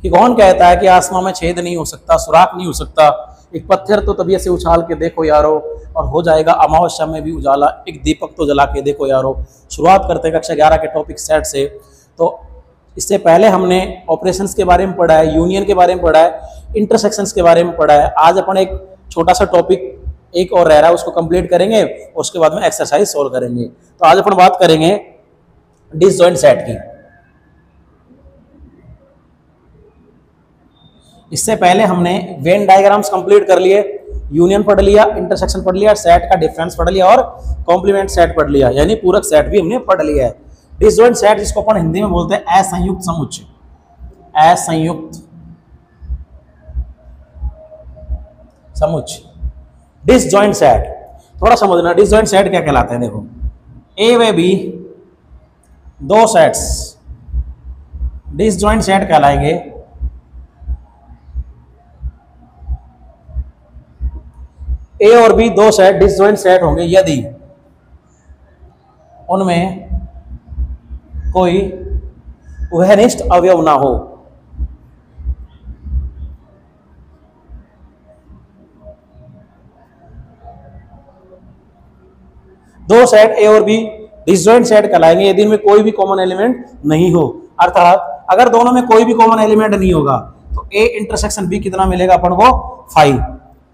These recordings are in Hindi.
कि कौन कहता है कि आसमान में छेद नहीं हो सकता, सुराख नहीं हो सकता, एक पत्थर तो तभी से उछाल के देखो यारो और हो जाएगा अमावस्या में भी उजाला, एक दीपक तो जला के देखो यारो। शुरुआत करते हैं कक्षा 11 के टॉपिक सेट से। तो इससे पहले हमने ऑपरेशंस के बारे में पढ़ा है, यूनियन के बारे में पढ़ा है, इंटरसेक्शंस के बारे में पढ़ा है। आज अपन एक छोटा सा टॉपिक एक और रह रहा है, उसको कंप्लीट करेंगे, उसके बाद में एक्सरसाइज सोल्व करेंगे। तो आज अपन बात करेंगे डिसजॉइंट सेट की। इससे पहले हमने वेन डायग्राम्स कंप्लीट कर लिए, यूनियन पढ़ लिया, इंटरसेक्शन पढ़ लिया, सेट का डिफरेंस पढ़ लिया और कॉम्प्लीमेंट सेट पढ़ लिया, यानी पूरक सेट भी हमने पढ़ लिया है। डिसजॉइंट सेट जिसको अपन हिंदी में बोलते हैं असंयुक्त समुच्चय, असंयुक्त समुच्चय डिसजॉइंट सेट। थोड़ा समझना डिसजॉइंट सेट क्या कहलाते हैं। देखो ए व बी दो सेट्स डिसजॉइंट सेट कहलाएंगे। ए और बी दो सेट डिसजॉइंट सेट होंगे यदि उनमें कोई उभयनिष्ठ अवयव ना हो। दो सेट ए और बी डिसजॉइंट सेट कहलाएंगे यदि इनमें कोई भी कॉमन एलिमेंट नहीं हो। अर्थात अगर दोनों में कोई भी कॉमन एलिमेंट नहीं होगा तो ए इंटरसेक्शन बी कितना मिलेगा अपन को 5।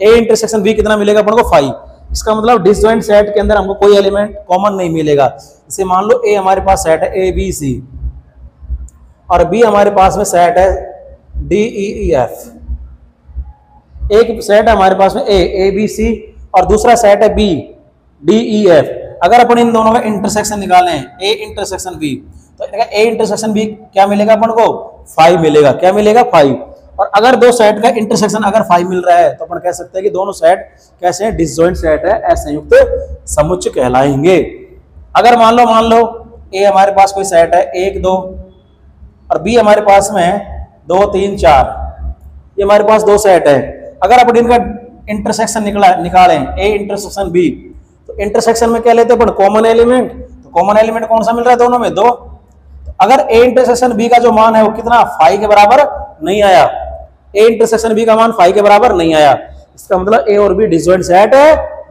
ए इंटरसेक्शन बी कितना मिलेगा अपन को 5। इसका मतलब डिसजॉइंट सेट के अंदर हमको कोई एलिमेंट कॉमन नहीं मिलेगा। जैसे मान लो ए हमारे पास सेट है ए बी सी और बी हमारे पास में सेट है डी ई ई एफ। एक सेट है हमारे पास में ए बी सी और दूसरा सेट है बी डी ई एफ। अगर अपन इन दोनों का इंटरसेक्शन निकालें ए इंटरसेक्शन बी तो ए इंटरसेक्शन बी क्या मिलेगा अपन को 5 मिलेगा। क्या मिलेगा 5। और अगर दो सेट का इंटरसेक्शन अगर 5 मिल रहा है तो अपन कह सकते हैं कि दोनों सेट कैसे हैं, डिसजॉइंट सेट है, असंयुक्त समुच्चय कहलाएंगे। अगर मान लो ए हमारे पास कोई सेट है 1 2 और बी हमारे पास में है 2 3 4, ये हमारे पास दो सेट है। अगर अपन इनका इंटरसेक्शन निकालें ए इंटरसेक्शन बी तो इंटरसेक्शन में क्या लेते हैं अपन कॉमन एलिमेंट। तो कॉमन एलिमेंट कौन सा मिल रहा है दोनों में 2। अगर ए इंटरसेक्शन बी का जो मान है वो कितना 5 के बराबर नहीं आया, ए इंटरसेक्शन बी का मान 5 के बराबर नहीं आया, इसका मतलब ए और बी डिसजॉइंट सेट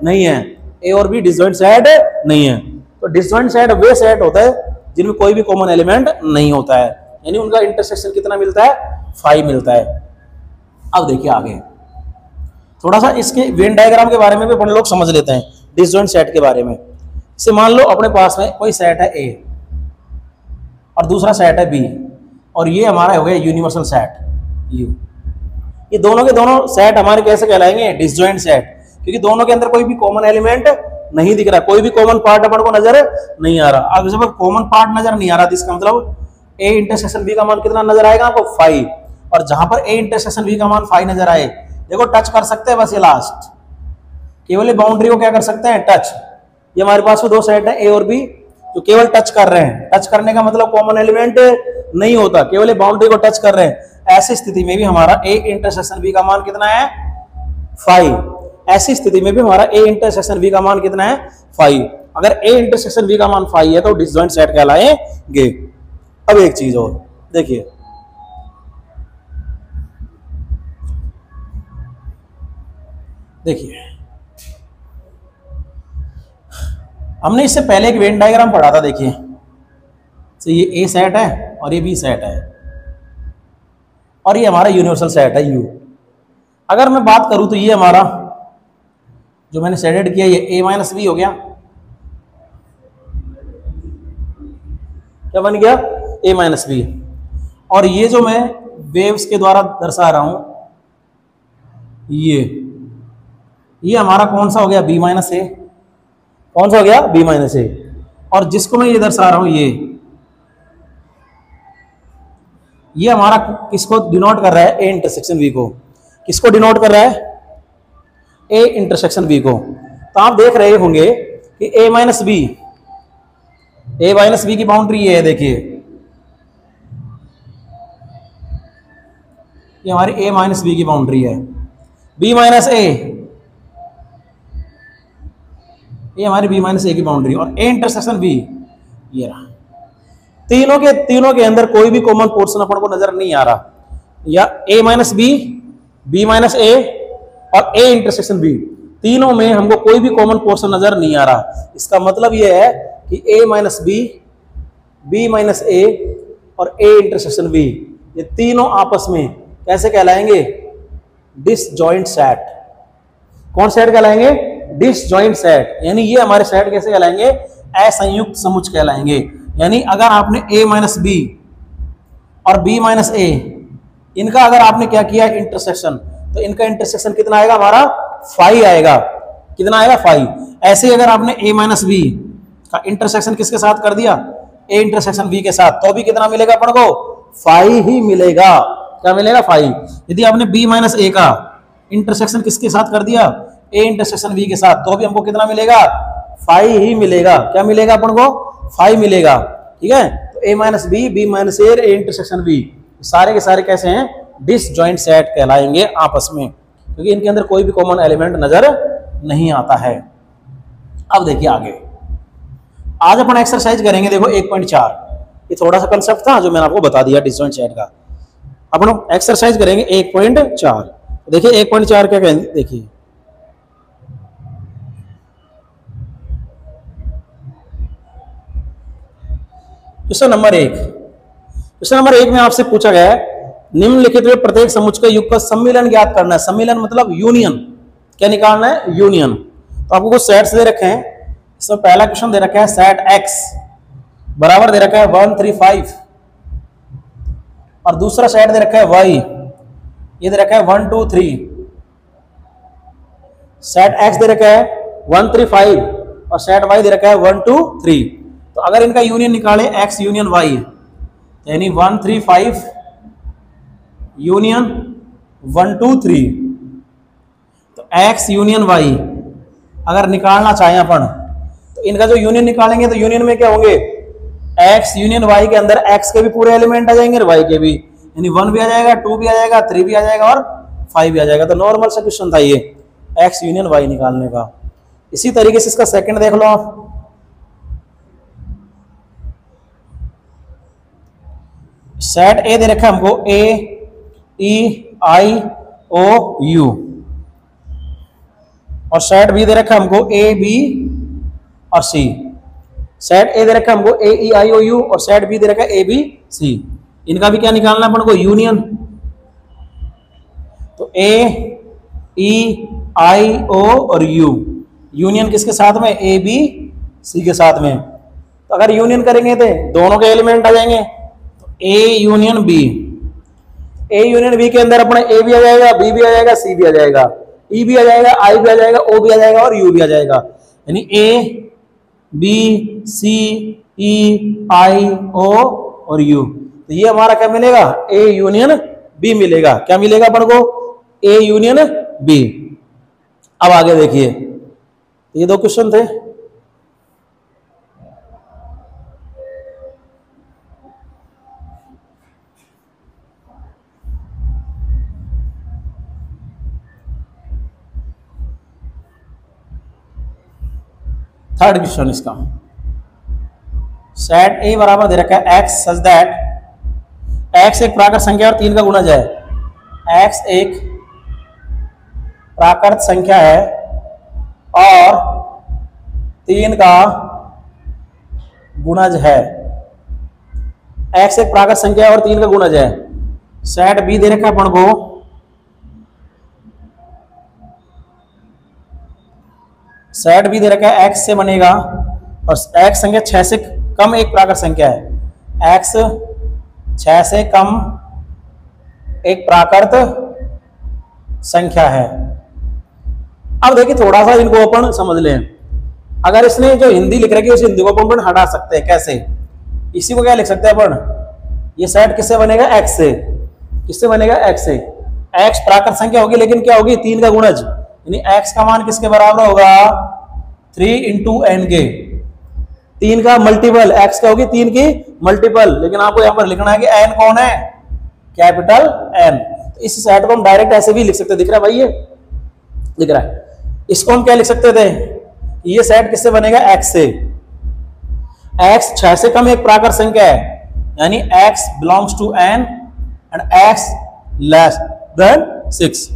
नहीं है। ए और बी डिसजॉइंट सेट नहीं है। तो डिसजॉइंट सेट वे सेट होता है जिनमें कोई भी कॉमन एलिमेंट नहीं होता है, यानी उनका इंटरसेक्शन कितना मिलता है 5 मिलता है। अब देखिए आगे थोड़ा सा इसके वेन डायग्राम के बारे में भी अपन लोग समझ लेते हैं डिसजॉइंट सेट के बारे में। से मान लो अपने पास में कोई सेट है ए और दूसरा सेट है बी और ये हमारा हो गया यूनिवर्सल सेट यू। ये दोनों के दोनों सेट हमारे कैसे कहलाएंगे डिसजॉइंट सेट, क्योंकि दोनों के अंदर कोई भी कॉमन एलिमेंट नहीं दिख रहा, कोई भी कॉमन पार्ट अपन को नजर नहीं आ रहा। अब जब कॉमन पार्ट नजर नहीं आ रहा तो इसका मतलब ए इंटरसेक्शन बी का मान कितना नजर आएगा आपको 5। और जहां पर ए इंटरसेक्शन बी का मान 5 नजर आए, देखो टच कर सकते हैं बस ये लास्ट केवल बाउंड्री को क्या कर सकते हैं टच। ये हमारे पास दो सेट है ए और बी जो केवल टच कर रहे हैं। टच करने का मतलब कॉमन एलिमेंट नहीं होता, केवल बाउंड्री को टच कर रहे हैं। ऐसी स्थिति में भी हमारा ए इंटरसेक्शन बी का मान कितना है 5। ऐसी स्थिति में भी हमारा ए इंटरसेक्शन बी का मान कितना है 5। अगर ए इंटरसेक्शन बी का मान 5 है तो डिसजॉइंट सेट कहलाएंगे। अब एक चीज और देखिए, हमने इससे पहले एक वेन डायग्राम पढ़ा था। देखिए तो ये ए सेट है और ये बी सेट है और ये हमारा यूनिवर्सल सेट है यू। अगर मैं बात करूं तो ये हमारा जो मैंने सेटेड किया ये ए माइनस बी हो गया। क्या बन गया ए माइनस बी। और ये जो मैं वेव्स के द्वारा दर्शा रहा हूं ये हमारा कौन सा हो गया बी माइनस ए। कौन सा हो गया बी माइनस ए। और जिसको मैं ये दर्शा रहा हूं ये हमारा किसको डिनोट कर रहा है ए इंटरसेक्शन बी को। किसको डिनोट कर रहा है ए इंटरसेक्शन बी को। तो आप देख रहे होंगे कि ए माइनस बी की बाउंड्री ये है। देखिए ये हमारी ए माइनस बी की बाउंड्री है। बी माइनस ए ये हमारी बी माइनस ए की बाउंड्री और ए इंटरसेक्शन बी ये रहा। तीनों के अंदर कोई भी कॉमन पोर्शन अपन को नजर नहीं आ रहा। या a minus B, b minus A और a इंटरसेक्शन b, तीनों में हमको कोई भी कॉमन पोर्शन नजर नहीं आ रहा। इसका मतलब यह है कि a minus B, b minus A और a इंटरसेक्शन b, ये तीनों आपस में कैसे कहलाएंगे? Disjoint set. कौन सेट कहलाएंगे? Disjoint set. यानी ये हमारे सेट कैसे कहलाएंगे? असंयुक्त समुच्च कहलाएंगे। यानी अगर आपने a माइनस बी और b माइनस ए, इनका अगर आपने क्या किया इंटरसेक्शन, तो इनका इंटरसेक्शन कितना आएगा? हमारा 5 आएगा। कितना आएगा? 5। ऐसे ही अगर आपने a माइनस बी का इंटरसेक्शन किसके साथ कर दिया? a इंटरसेक्शन b के साथ, तो भी कितना मिलेगा अपन को? 5 ही मिलेगा। क्या मिलेगा? 5। यदि आपने b माइनस ए का इंटरसेक्शन किसके साथ कर दिया? a इंटरसेक्शन b के साथ, तो भी हमको कितना मिलेगा? 5 ही मिलेगा। क्या मिलेगा अपन को? 5 मिलेगा। ठीक है, तो a minus B, b minus A, a intersection b, सारे के सारे कैसे हैं? डिसजॉइंट सेट कहलाएंगे आपस में, क्योंकि इनके अंदर कोई भी कॉमन एलिमेंट नजर नहीं आता है। अब देखिए आगे, आज अपन एक्सरसाइज करेंगे। देखो 1.4, ये थोड़ा सा कंसेप्ट था जो मैंने आपको बता दिया डिसजॉइंट सेट का। अपन एक्सरसाइज करेंगे 1.4। देखिए 1.4 क्या कहेंगे? देखिए क्वेश्चन नंबर 1। क्वेश्चन नंबर 1 में आपसे पूछा गया है निम्नलिखित में प्रत्येक समुच्चय का युग का सम्मिलन ज्ञात करना है। सम्मिलन मतलब यूनियन। क्या निकालना है? यूनियन। तो आपको कुछ सेट्स दे रखे हैं। इसमें पहला क्वेश्चन दे रखा है सेट x बराबर दे रखा है 1 3 5, और दूसरा सेट दे रखा है y, ये दे रखा है 1 2 3। सेट x दे रखा है 1 3 5 और सेट y दे रखा है 1 2 3। तो अगर इनका यूनियन निकाले x यूनियन y, यानी 1 3 5 यूनियन 1 2 3, तो x यूनियन y अगर निकालना चाहें अपन, तो इनका जो यूनियन निकालेंगे तो यूनियन में क्या होंगे? x यूनियन y के अंदर x के भी पूरे एलिमेंट आ जाएंगे और y के भी, यानी 1 भी आ जाएगा, 2 भी आ जाएगा, 3 भी आ जाएगा और 5 भी आ जाएगा। तो नॉर्मल सा क्वेश्चन था ये x यूनियन y निकालने का। इसी तरीके से इसका सेकंड देख लो आप। सेट ए दे रखा है हमको a e i o u, और सेट बी दे रखा है हमको a b और c। सेट ए दे रखा है हमको a e i o u और सेट बी दे रखा है a b c। इनका भी क्या निकालना है अपन को? यूनियन। तो a e i o और u, यूनियन किसके साथ में? a b c के साथ में। तो अगर यूनियन करेंगे तो दोनों के एलिमेंट आ जाएंगे। A union B, A union B के अंदर अपना A भी आ जाएगा, B भी आ जाएगा, C भी आ जाएगा, E भी आ जाएगा, I भी आ जाएगा, O भी आ जाएगा और U भी आ जाएगा। यानी A B C E I O और U, तो ये हमारा क्या मिलेगा? A यूनियन B मिलेगा। क्या मिलेगा अपन को? A union B। अब आगे देखिए, ये दो क्वेश्चन थे। थर्ड क्वेश्चन इसका, सेट ए बराबर दे रखा है x सच दैट x एक प्राकृत संख्या और 3 का गुणज है। x एक प्राकृत संख्या है और 3 का गुणज है। x एक प्राकृत संख्या और 3 का गुणज है। सेट बी दे रखा है अपन को सेट भी दे रखा है x से बनेगा और x संख्या 6 से कम एक प्राकृत संख्या है। x 6 से कम एक प्राकृत संख्या है। अब देखिए थोड़ा सा इनको अपन समझ लें। अगर इसने जो हिंदी लिख रखी है उस हिंदी को अपन हटा सकते हैं। कैसे? इसी को क्या लिख सकते हैं अपन? ये सेट किससे बनेगा? x से। किससे बनेगा? x से। x प्राकृत संख्या होगी, लेकिन क्या होगी? 3 का गुणज, यानी x का मान किसके बराबर होगा? 3 इंटू एन के। 3 का मल्टीपल, x क्या होगी? 3 की मल्टीपल, लेकिन आपको यहां पर लिखना है कि n कौन है? Capital N। तो इस सेट को हम डायरेक्ट ऐसे भी लिख सकते हैं। दिख रहा है भाई? ये दिख रहा है। इसको हम क्या लिख सकते थे? ये सेट किससे बनेगा? x से। x 6 से कम एक प्राकृत संख्या है, यानी x belongs to n and x less than 6।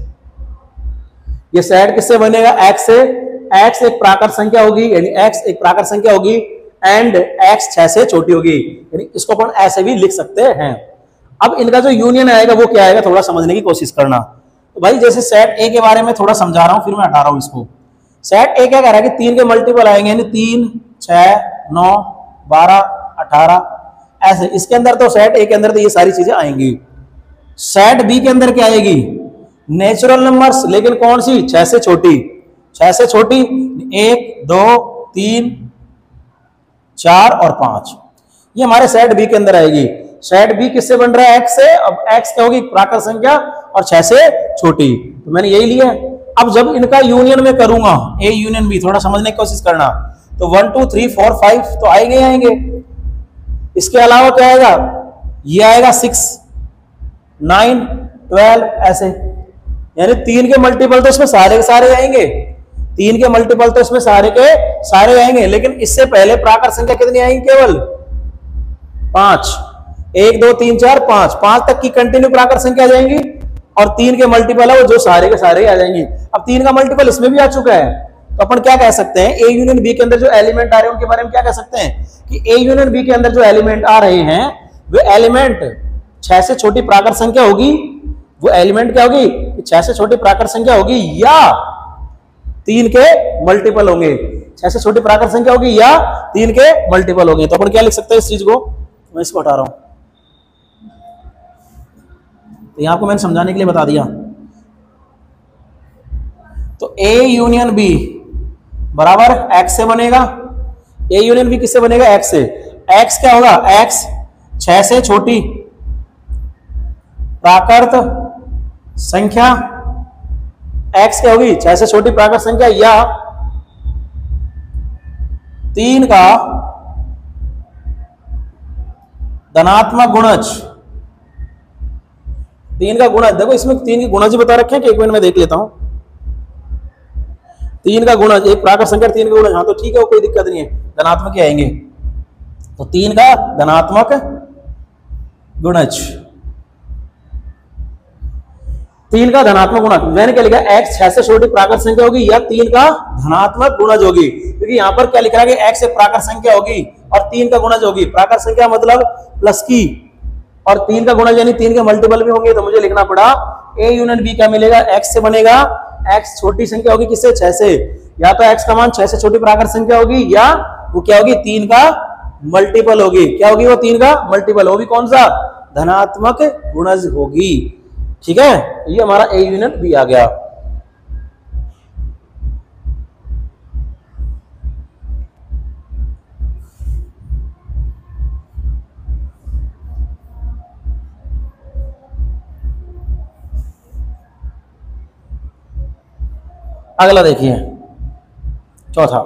ये सेट किससे बनेगा? x से। x एक प्राकृत संख्या होगी, यानी x एक प्राकृत संख्या होगी एंड x 6 से छोटी होगी, यानी इसको अपन ऐसे भी लिख सकते हैं। अब इनका जो यूनियन आएगा वो क्या आएगा, थोड़ा समझने की कोशिश करना। तो भाई जैसे सेट ए के बारे में थोड़ा समझा रहा हूं, फिर मैं हटा रहा हूं इसको। सेट ए क्या कह रहा है कि 3 के मल्टीपल आएंगे, यानी 3, 6, 9, 12, 18 ऐसे। इसके अंदर तो सेट ए के अंदर तो ये सारी चीजें आएंगी। सेट बी के अंदर क्या आएगी? नेचुरल नंबर्स, लेकिन कौन सी? 6 से छोटी। 6 से छोटी 1, 2, 3, 4 और 5, ये हमारे सेट बी के अंदर आएगी। सेट बी किससे बन रहा है? x से। अब x क्या होगी? प्राकृत संख्या और 6 से छोटी, तो मैंने यही लिया। अब जब इनका यूनियन में करूंगा, ए यूनियन बी, थोड़ा समझने की कोशिश करना, तो 1 2 3 4 5 तो आएंगे आएंगे। इसके अलावा क्या आएगा? ये आएगा 6, 9, 12 ऐसे, यानी 3 के मल्टीपल तो इसमें सारे के सारे आएंगे। 3 के मल्टीपल तो इसमें सारे के सारे आएंगे, लेकिन इससे पहले प्राकृत संख्या कितनी आएंगी? केवल 5। 1 2 3 4 5, 5 तक की कंटिन्यू प्राकृत संख्या आ जाएंगी, और 3 के मल्टीपल है वो जो सारे के सारे आ जाएंगे। अब 3 का मल्टीपल इसमें भी आ चुका है, तो अपन क्या कह सकते हैं? ए यूनियन बी के अंदर जो एलिमेंट आ रहे हैं उनके बारे में क्या कह सकते हैं कि ए यूनियन बी के अंदर जो एलिमेंट आ रहे हैं वो एलिमेंट 6 से छोटी प्राकृत संख्या होगी। वो एलिमेंट क्या होगी? 6 से छोटी प्राकृत संख्या होगी या 3 के मल्टीपल होंगे। 6 से छोटी प्राकृत संख्या होगी या 3 के मल्टीपल होंगे। तो अपन क्या लिख सकते हैं इस चीज को? मैं इसको हटा रहा हूं, तो यहां आपको मैंने समझाने के लिए बता दिया। तो ए यूनियन बी बराबर x से बनेगा। ए यूनियन बी किससे बनेगा? x से। x क्या होगा? x 6 से छोटी प्राकृत संख्या। x क्या होगी? 6 से छोटी प्राकृत संख्या या 3 का धनात्मक गुणज। 3 का गुणज, देखो इसमें 3 के गुणज बता रखे हैं कि एक मिनट में देख लेता हूं। 3 का गुणज, एक प्राकृत संख्या 3 का गुणज, हाँ तो ठीक है, कोई दिक्कत नहीं है, धनात्मक ही आएंगे। तो 3 का धनात्मक गुणज, 3 का धनात्मक गुणज, मैंने क्या लिखा? x 6 से छोटी प्राकृत संख्या होगी या 3 का धनात्मक गुणज होगी, क्योंकि यहां पर क्या लिखा है कि x एक प्राकृत संख्या होगी और 3 का गुणज होगी। प्राकृत संख्या मतलब प्लस की, और 3 का गुणज यानी 3 के मल्टीपल भी होंगे, तो मुझे लिखना पड़ा ए यूनियन बी क्या मिलेगा? x से बनेगा। x छोटी संख्या होगी किससे? 6 से, या तो x का मान 6 से छोटी प्राकृत संख्या होगी या वो क्या होगी? 3 का मल्टीपल होगी। क्या होगी वो? 3 का मल्टीपल होगी। कौन सा? धनात्मक गुणज होगी। ठीक है, ये हमारा ए यूनियन बी आ गया। अगला देखिए, चौथा।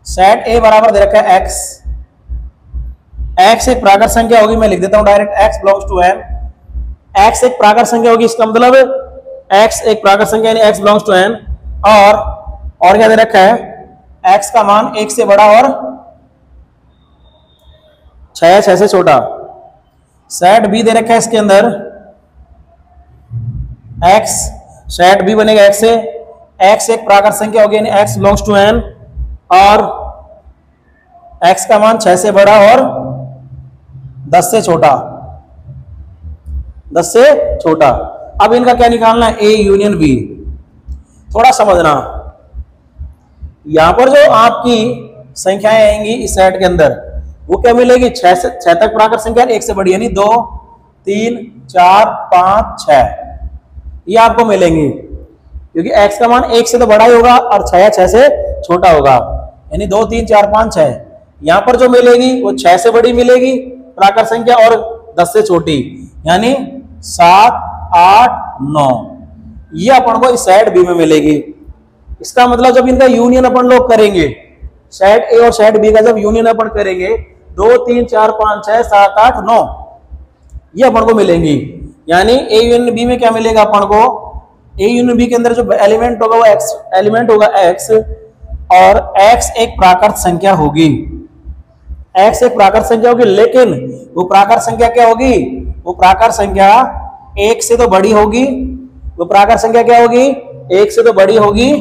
सेट ए बराबर दे रखा है x। x एक प्राकृत संख्या होगी, मैं लिख देता हूं direct, x belongs to n। x एक प्राकृत संख्या होगी, इसका मतलब x एक प्राकृत संख्या यानी x बिलोंग्स टू n। और क्या दे रखा है? x का मान 1 से बड़ा और 6 से छोटा। सेट b दे रखा है, इसके अंदर x, सेट b बनेगा x से। x एक प्राकृत संख्या होगी यानी x बिलोंग्स टू n, और x का मान 6 से बड़ा और 10 से छोटा। 10 से छोटा। अब इनका क्या निकालना है? A union B. थोड़ा समझना, यहां पर जो आपकी संख्याएं आएंगी इस सेट के अंदर वो क्या मिलेगी? 6 तक प्राकृत संख्या 1 से बड़ी, यानी 2 3 4 5 6 ये आपको मिलेंगी, क्योंकि x का मान 1 से तो बड़ा ही होगा और 6 से छोटा होगा, यानी 2 3 4 5 6। यहां पर जो मिलेगी वो 6 से बड़ी मिलेगी प्राकृत संख्या और 10 से छोटी, यानी 7 8 9 ये अपन को इस सेट बी में मिलेगी। इसका मतलब जब इनका यूनियन अपन लोग करेंगे, सेट ए और सेट बी का जब यूनियन अपन करेंगे, 2 3 4 5 6 7 8 9 ये अपन को मिलेंगी। यानी ए यूनियन बी में क्या मिलेगा अपन को? ए यूनियन बी के अंदर जो एलिमेंट होगा वो एक्स एलिमेंट होगा एक्स, और एक्स एक प्राकृत संख्या होगी। एक्स एक प्राकृत संख्या होगी, लेकिन वो प्राकृत संख्या क्या होगी? वो प्राकृत संख्या एक से तो बड़ी होगी, वो प्राकृत संख्या क्या होगी, एक से तो बड़ी होगी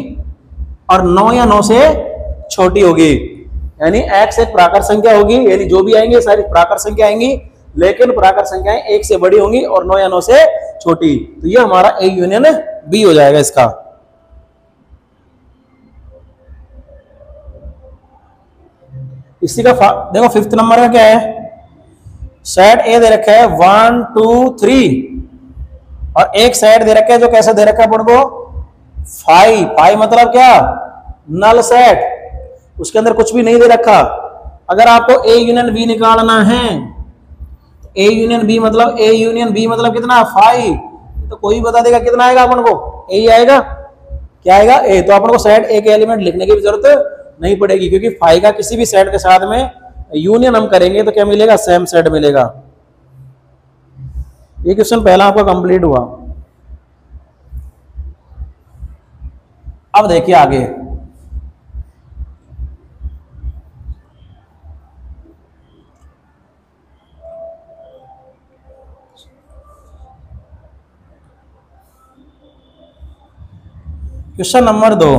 और 9 या 9 से छोटी होगी। यानी x एक प्राकृत संख्या होगी, यानी जो भी आएंगे सारी प्राकृत संख्या आएंगी, लेकिन प्राकृत संख्याएं एक से बड़ी होंगी और 9 या 9 से छोटी। तो ये हमारा ए यूनियन बी हो जाएगा इसका। इसी का देखो 5th नंबर का क्या है, सेट ए दे रखा है 1 2 3 और एक सेट दे रखा है जो कैसे दे रखा है अपन को 5 मतलब क्या, नल सेट, उसके अंदर कुछ भी नहीं दे रखा। अगर आपको ए यूनियन बी निकालना है, ए यूनियन बी मतलब ए यूनियन बी मतलब कितना 5, तो कोई बता देगा कितना आएगा अपन को, ए ही आएगा। क्या आएगा, ए। तो अपन को सेट ए के एलिमेंट लिखने की भी जरूरत नहीं पड़ेगी, क्योंकि 5 का किसी भी सेट के साथ में यूनियन हम करेंगे तो क्या मिलेगा, सेम सेट मिलेगा। ये क्वेश्चन पहला आपका कंप्लीट हुआ। अब देखिए आगे, क्वेश्चन नंबर 2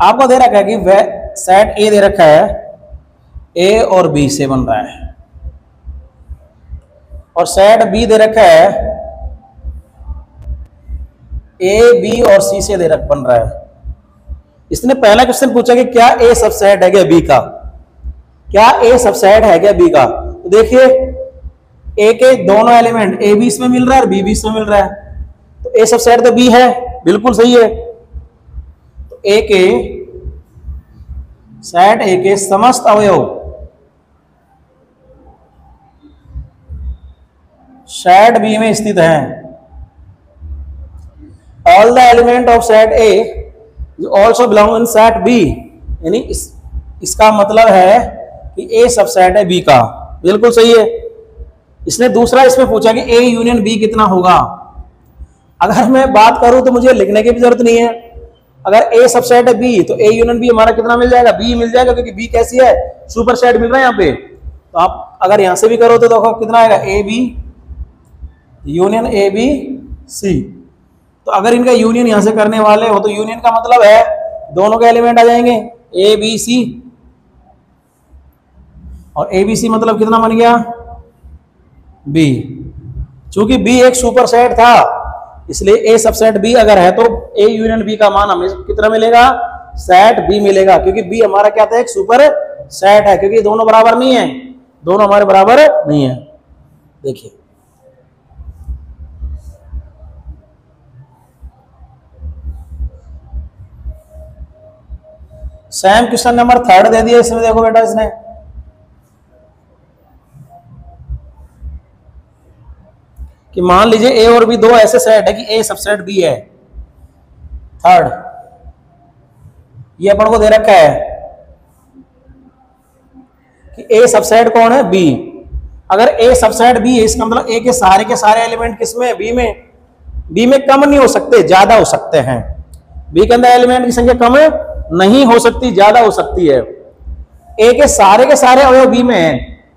आपको दे रखा है कि वह सेट ए दे रखा है, ए और बी से बन रहा है, और सेट बी दे रखा है ए बी और सी से बन रहा है। इसने पहला क्वेश्चन पूछा कि क्या ए सबसेट है क्या बी का, क्या ए सबसेट है क्या बी का। तो देखिए ए के दोनों एलिमेंट ए बी इसमें मिल रहा है और बी भी इसमें मिल रहा है, तो ए सबसेट तो बी है, बिल्कुल सही है। तो ए के सेट ए के समस्त अवयव सेट बी में स्थित हैं। All the element of set A also belong in set B, यानी इसका मतलब है कि ए सबसेट है बी का, बिल्कुल सही है। इसने दूसरा इसमें पूछा कि ए यूनियन बी कितना होगा। अगर मैं बात करूं तो मुझे लिखने की भी जरूरत नहीं है, अगर ए सबसेट है बी तो ए यूनियन बी हमारा कितना मिल जाएगा, बी मिल जाएगा, क्योंकि बी कैसी है, सुपर सेट मिल रहा है यहाँ पे। तो आप अगर यहां से भी करो तो देखो कितना आएगा, A B union A B C. तो अगर इनका यूनियन यहां से करने वाले हो तो यूनियन का मतलब है दोनों के एलिमेंट आ जाएंगे ए बी सी, और ए बी सी मतलब कितना बन गया, बी। चूंकि बी एक सुपर सेट था इसलिए ए सबसेट बी अगर है तो ए यूनियन बी का मान हमें कितना मिलेगा, सेट बी मिलेगा, क्योंकि बी हमारा क्या था, एक सुपर सेट है, क्योंकि दोनों बराबर नहीं है, दोनों हमारे बराबर नहीं है। देखिए सेम क्वेश्चन नंबर 3 दे दिया इसमें, देखो बेटा इसने कि मान लीजिए ए और बी दो ऐसे सेट है कि ए सबसेट बी है। 3 ये अपन को दे रखा है कि ए सबसेट कौन है, बी। अगर ए सबसेट बी है इसका मतलब ए के सारे एलिमेंट किसमें, बी में। बी में कम नहीं हो सकते, ज्यादा हो सकते हैं। बी के अंदर एलिमेंट की संख्या कम नहीं हो सकती, ज्यादा हो सकती है। ए के सारे अवयव बी में है,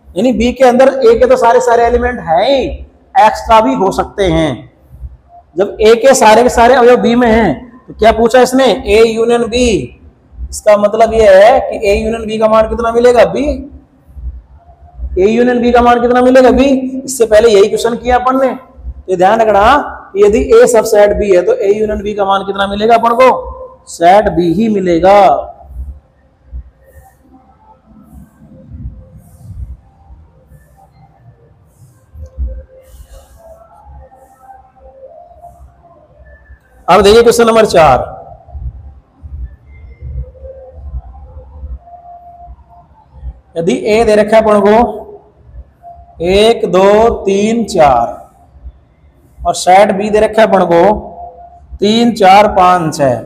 यानी बी के अंदर ए के तो सारे एलिमेंट है ही, एक्स्ट्रा भी हो सकते हैं। जब ए के सारे अवयव बी में हैं तो क्या पूछा इसने, ए यूनियन बी। इसका मतलब यह है कि ए यूनियन बी का मान कितना मिलेगा, बी। ए यूनियन बी का मान कितना मिलेगा, बी। इससे पहले यही क्वेश्चन किया अपन ने, तो ध्यान रखना कि यदि ए सब सेट बी है तो ए यूनियन बी का मान कितना मिलेगा अपन को, सेट बी ही मिलेगा। अब देखिए क्वेश्चन नंबर 4, यदि ए दे रखा है अपन को 1 2 3 4 और सेट बी दे रखा है अपन को 3 4 5 6,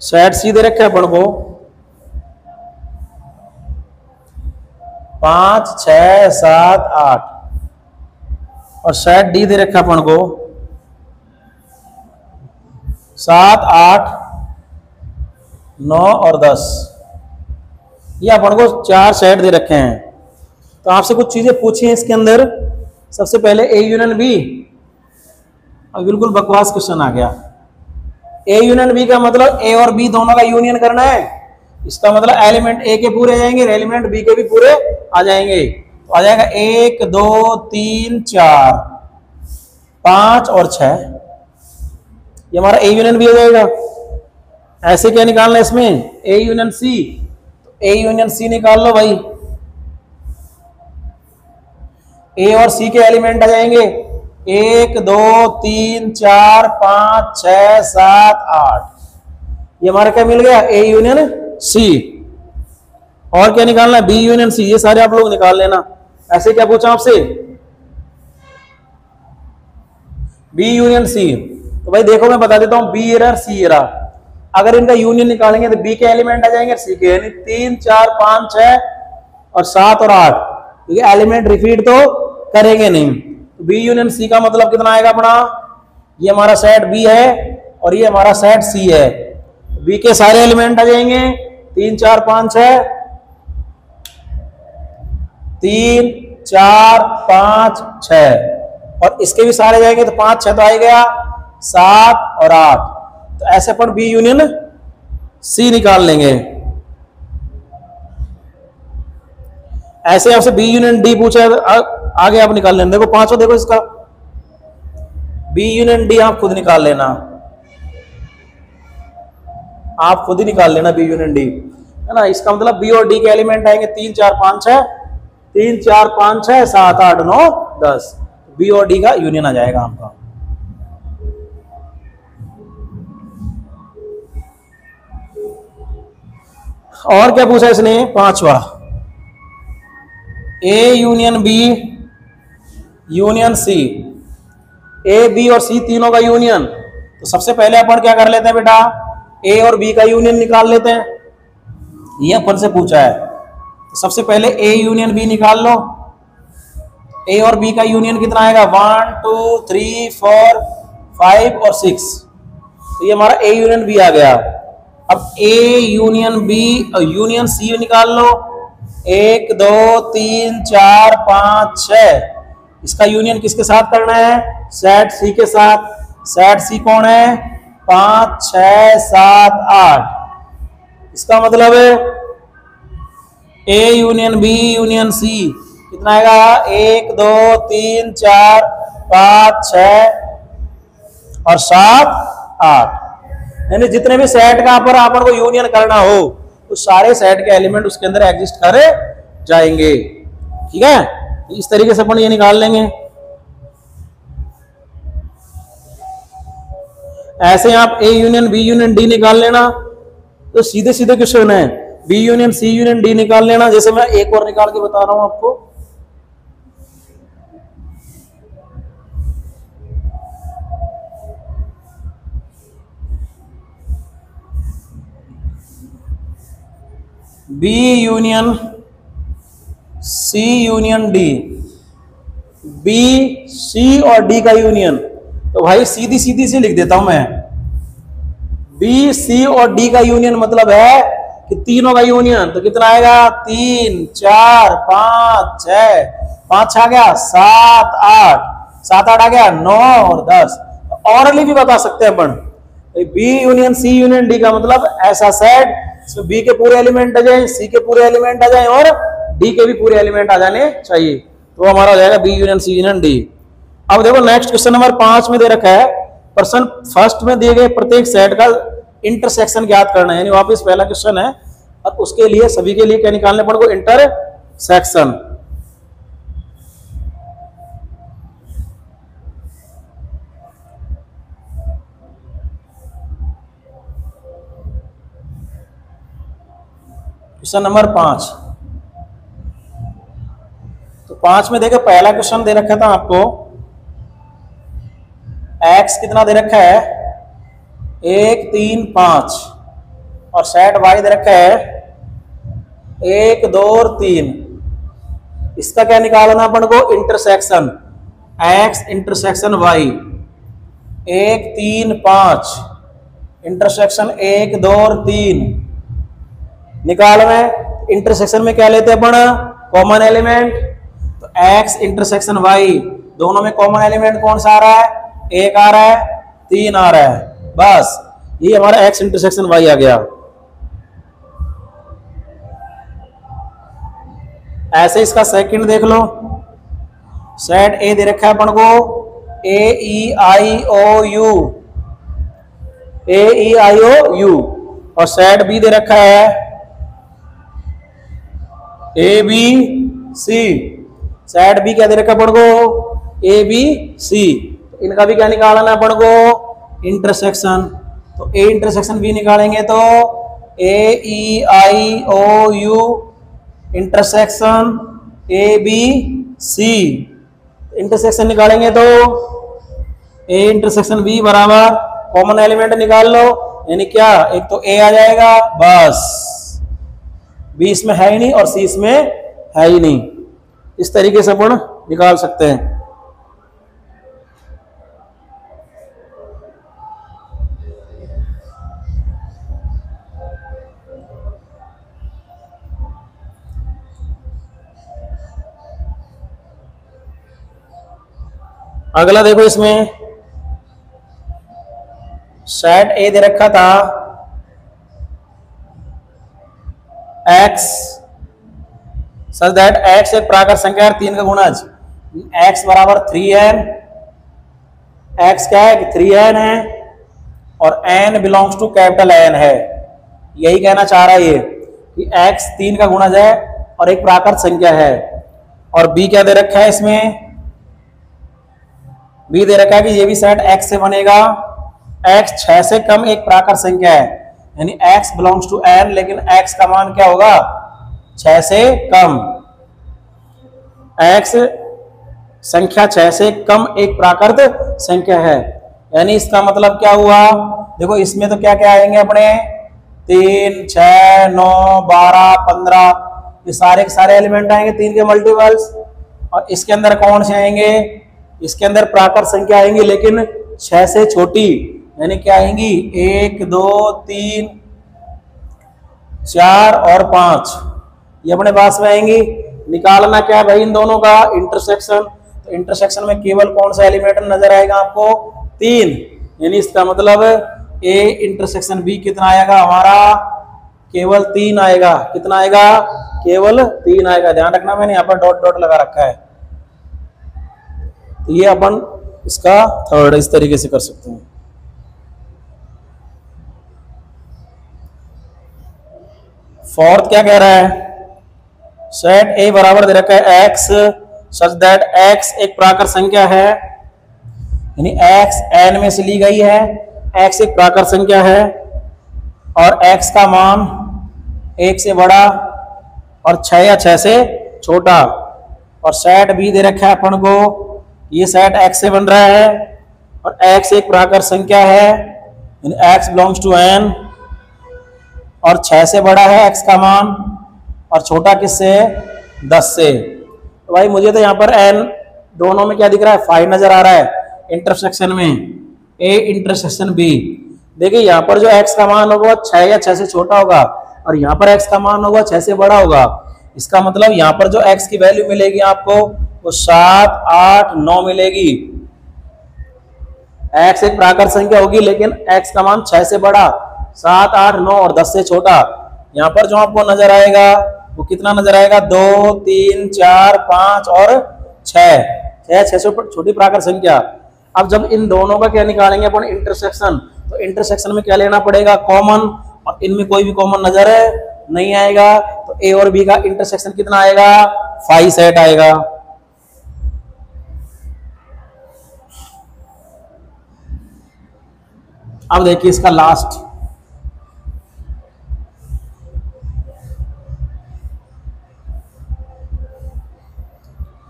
सेट सी दे रखा है अपन को 5 6 7 8 और सेट डी दे रखा अपन को 7 8 9 और 10। ये अपन को 4 सेट दे रखे हैं। तो आपसे कुछ चीजें पूछी हैं इसके अंदर। सबसे पहले ए यूनियन बी, अब बिल्कुल बकवास क्वेश्चन आ गया। ए यूनियन बी का मतलब ए और बी दोनों का यूनियन करना है। इसका मतलब एलिमेंट ए के पूरे आ जाएंगे, एलिमेंट बी के भी पूरे आ जाएंगे। तो आ जाएगा 1 2 3 4 5 और 6, ये हमारा ए यूनियन बी हो जाएगा। ऐसे क्या निकालना है इसमें, ए यूनियन सी, तो ए यूनियन सी निकाल लो भाई। ए और सी के एलिमेंट आ जाएंगे 1 2 3 4 5 6 7 8, ये हमारा क्या मिल गया, ए यूनियन सी। और क्या निकालना है, बी यूनियन सी, ये सारे आप लोग निकाल लेना। ऐसे क्या पूछा आपसे, बी यूनियन सी। तो भाई देखो मैं बता देता हूं, बी एरर सी एरर, अगर इनका यूनियन निकालेंगे तो बी के एलिमेंट आ जाएंगे सी के, यानी 3 4 5 6 और 7 और 8, क्योंकि एलिमेंट रिपीट तो करेंगे नहीं। तो बी यूनियन सी का मतलब कितना आएगा अपना, ये हमारा सेट बी है और ये हमारा सेट सी है। बी के सारे एलिमेंट आ जाएंगे 3 4 5 6, 3 4 5 6, और इसके भी सारे जाएंगे तो 5 6 तो आ गया 7 और 8। तो ऐसे अपन बी यूनियन सी निकाल लेंगे। ऐसे आपसे बी यूनियन डी पूछा है, आगे आप निकाल लेना। देखो पांचों, देखो इसका बी यूनियन डी आप खुद निकाल लेना, आप खुद ही निकाल लेना बी यूनियन डी, है ना। इसका मतलब बी और डी के एलिमेंट आएंगे 3 4 5 6, 3 4 5 6 7 8 9 10, बी और डी का यूनियन आ जाएगा आपका। और क्या पूछा इसने, पांचवा, A union B union C, A B और सी तीनों का यूनियन। तो सबसे पहले अपन क्या कर लेते हैं बेटा, ए और बी का यूनियन निकाल लेते हैं, ये अपन से पूछा है। तो सबसे पहले ए यूनियन बी निकाल लो। ए और बी का यूनियन कितना आएगा, 1 2 3 4 5 और 6, तो ये हमारा ए यूनियन बी आ गया। अब A union B union C निकाल लो, 1 2 3 4 5 6, इसका यूनियन किसके साथ करना है, सेट सी के साथ। सेट सी कौन है, 5 6 7 8, इसका मतलब है A union B union C कितना आएगा, 1 2 3 4 5 6 और 7 8, यानी जितने भी सेट का पर अपन को यूनियन करना हो तो सारे सेट के एलिमेंट उसके अंदर एग्जिस्ट करे जाएंगे। ठीक है, इस तरीके से अपन ये निकाल लेंगे। ऐसे आप A union B union D निकाल लेना, तो सीधे सीधे क्वेश्चन है, B union C union D निकाल लेना। जैसे मैं एक और निकाल के बता रहा हूं आपको, B union C union D, B C और डी का यूनियन। तो भाई सीधी सीधी से लिख देता हूं मैं, बी सी और डी का यूनियन मतलब है कि तीनों का यूनियन। तो कितना आएगा, 3 4 5 6, 5 आ गया 7 8, 7 8 आ गया 9 और 10। ऑरली भी बता सकते हैं अपन, B union C union D का मतलब ऐसा सेट इसमें बी के पूरे एलिमेंट आ जाए, सी के पूरे एलिमेंट आ जाए और डी के भी पूरे एलिमेंट आ जाने चाहिए। तो हमारा हो जाएगा B union C union D. अब देखो नेक्स्ट क्वेश्चन नंबर 5 में दे रखा है, प्रश्न फर्स्ट में दिए गए प्रत्येक सेट का इंटरसेक्शन ज्ञात करना है, यानी वापस पहला क्वेश्चन है और उसके लिए सभी के लिए क्या निकालने पड़ेगा, इंटरसेक्शन। क्वेश्चन नंबर 5, तो 5 में देखो पहला क्वेश्चन दे रखा था आपको, x कितना दे रखा है 1 3 5 और सेट y दे रखा है 1 2 और 3। इसका क्या निकालना अपन को, intersection x intersection y, 1 3 5 intersection 1 2 और 3 निकाल में। इंटरसेक्शन में क्या लेते हैं अपन, कॉमन एलिमेंट, तो x इंटरसेक्शन y, दोनों में कॉमन एलिमेंट कौन सा आ रहा है, 1 आ रहा है, 3 आ रहा है, बस ये हमारा x इंटरसेक्शन y आ गया। ऐसे इसका सेकंड देख लो, सेट ए दे रखा है अपन को AEIOU, AEIOU, और सेट बी दे रखा है ABC, सेट बी क्या दे रखा है अपन को, ABC, इनका भी क्या निकालना है अपन को, इंटरसेक्शन, तो ए इंटरसेक्शन बी निकालेंगे तो AEIOU इंटरसेक्शन ABC, इंटरसेक्शन निकालेंगे तो ए इंटरसेक्शन बी बराबर कॉमन एलिमेंट निकाल लो, यानी क्या, एक तो ए आ जाएगा, बस बी इसमें है ही नहीं और सी इसमें है ही नहीं, इस तरीके से अपन निकाल सकते हैं। अगला देखो, इसमें सेट ए दे रखा था x सच दैट x एक प्राकृत संख्या है 3 का गुणज, x बराबर 3n, x क्या है, 3n है, और n belongs to capital N है, यही कहना चाह रहा है ये कि x 3 का गुणज है और एक प्राकृत संख्या है। और b क्या दे रखा है, इसमें b दे रखा है कि ये भी सेट x से बनेगा, x 6 से कम एक प्राकृत संख्या है, यानी x बिलोंग्स टू n, लेकिन x का मान क्या होगा, 6 से कम, x संख्या 6 से कम एक प्राकृत संख्या है, यानी इसका मतलब क्या हुआ, देखो इसमें तो क्या क्या आएंगे अपने, 3, 6, 9, 12, 15, ये सारे के सारे एलिमेंट आएंगे 3 के मल्टीपल्स, और इसके अंदर कौन से आएंगे, इसके अंदर प्राकृत संख्या आएंगी लेकिन 6 से छोटी, यानी क्या आएंगी, 1, 2, 3, 4 और 5, ये अपने पास में आएंगी। निकालना क्या है भाई इन दोनों का, इंटरसेक्शन, तो इंटरसेक्शन में केवल कौन सा एलिमेंट नजर आएगा आपको, 3, यानी इसका मतलब ए इंटरसेक्शन बी कितना आएगा हमारा, केवल 3 आएगा, कितना आएगा, केवल 3 आएगा, ध्यान रखना मैंने यहाँ पर डॉट डॉट लगा रखा है, तो ये अपन इसका थर्ड इस तरीके से कर सकते हैं। फोर्थ क्या कह रहा है, सेट ए बराबर दे रखा है x सच दैट x एक प्राकृत संख्या है, यानी x n में से ली गई है, x एक प्राकृत संख्या है और x का मान 1 से बड़ा और 6 या 6 से छोटा, और सेट बी दे रखा है अपन को, ये सेट x से बन रहा है और x एक प्राकृत संख्या है, यानी x बिलोंग्स टू n, और 6 से बड़ा है x का मान और छोटा किससे, 10 से, तो भाई मुझे तो यहाँ पर n दोनों में क्या दिख रहा है, 5 नजर आ रहा है इंटरसेक्शन में, a इंटरसेक्शन b, देखिए यहाँ पर जो x का मान होगा 6 या 6 से छोटा होगा और यहाँ पर x का मान होगा 6 से बड़ा होगा, इसका मतलब यहाँ पर जो x की वैल्यू मिलेगी आपको वो 7, 8, 9 मिलेगी, x एक प्राकृत संख्या होगी लेकिन x का मान 6 से बड़ा, 7, 8, 9 और 10 से छोटा, यहाँ पर जो आपको नजर आएगा वो कितना नजर आएगा, 2, 3, 4, 5 और 6 से छोटी प्राकृत संख्या। अब जब इन दोनों का क्या निकालेंगे अपन, इंटरसेक्शन, तो इंटरसेक्शन में क्या लेना पड़ेगा, कॉमन, और इनमें कोई भी कॉमन नजर नहीं आएगा, तो ए और बी का इंटरसेक्शन कितना आएगा, 5 सेट आएगा। अब देखिए इसका लास्ट,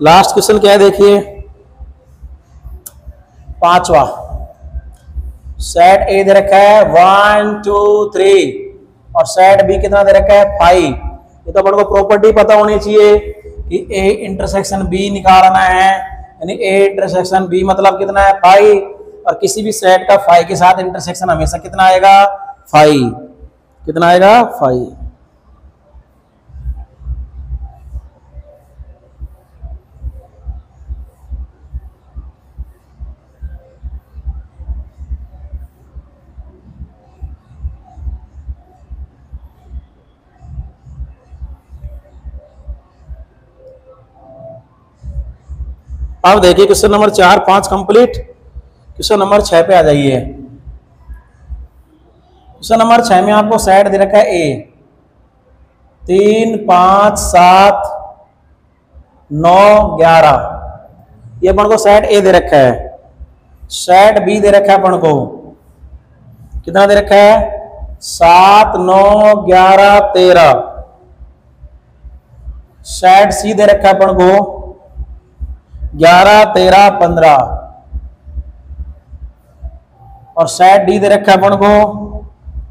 क्वेश्चन क्या है, देखिए 5वां, सेट ए दे रखा है 1, 2, 3 और सेट बी कितना दे रखा है 5, ये तो अपन को प्रॉपर्टी पता होनी चाहिए कि ए इंटरसेक्शन बी निकालना है, यानी ए इंटरसेक्शन बी मतलब कितना है 5, और किसी भी सेट का 5 के साथ इंटरसेक्शन हमेशा कितना आएगा, 5, कितना आएगा 5। अब देखिए question number 4, 5 complete. Question number 6 पे आ जाइए। क्वेश्चन नंबर 6 में आपको सेट दे रखा है ए 3, 5, 7, 9, 11। ये अपन को सेट ए दे रखा है। सेट बी दे रखा है अपन को, कितना दे रखा है? 7, 9, 11, 13। सेट सी दे रखा है अपन को 11, 13, 15। और सेट डी दे रखा है अपन को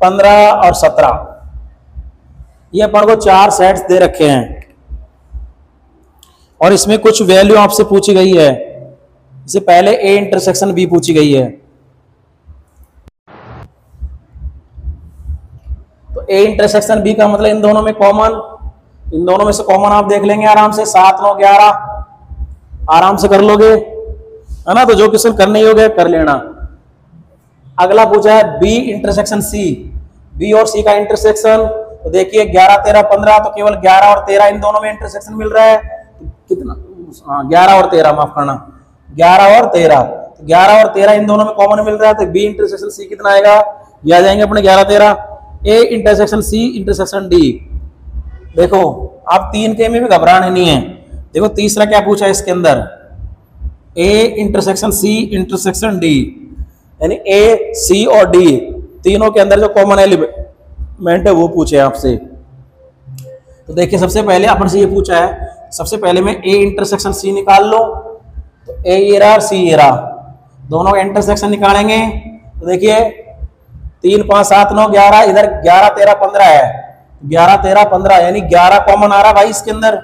15 और 17। ये अपन को 4 सेट्स दे रखे हैं और इसमें कुछ वैल्यू आपसे पूछी गई है। इससे पहले ए इंटरसेक्शन बी पूछी गई है। तो ए इंटरसेक्शन बी का मतलब इन दोनों में कॉमन, इन दोनों में से कॉमन आप देख लेंगे आराम से। 7, 9, 11 आराम से कर लोगे, है ना। तो जो क्वेश्चन करने योग्य है कर लेना। अगला पूछा है बी इंटरसेक्शन सी, बी और सी का इंटरसेक्शन। तो देखिए 11, 13, 15, तो केवल 11 और 13 इन दोनों में इंटरसेक्शन मिल रहा है। तो कितना? 11 और 13, माफ करना, 11 और 13। तो 11 और 13 इन दोनों में कॉमन मिल रहा है। तो बी इंटरसेक्शन सी कितना आएगा? ये आ जाएंगे अपने 11, 13। A intersection C intersection D. देखो आप 3 के में भी घबराना नहीं है। देखो तीसरा क्या पूछा है इसके अंदर, A intersection C intersection D, यानी ए सी और डी तीनों के अंदर जो कॉमन एलिमेंट है वो पूछे आपसे। तो देखिए सबसे पहले अपन से ये पूछा है, सबसे पहले मैं ए इंटरसेक्शन सी निकाल लो। तो ए ये रहा और सी ये रहा, दोनों का इंटरसेक्शन निकालेंगे। तो देखिए 3, 5, 7, 9, 11, इधर 11, 13, 15 है। 11, 13, 15 यानी 11 कॉमन आ रहा भाई इसके अंदर।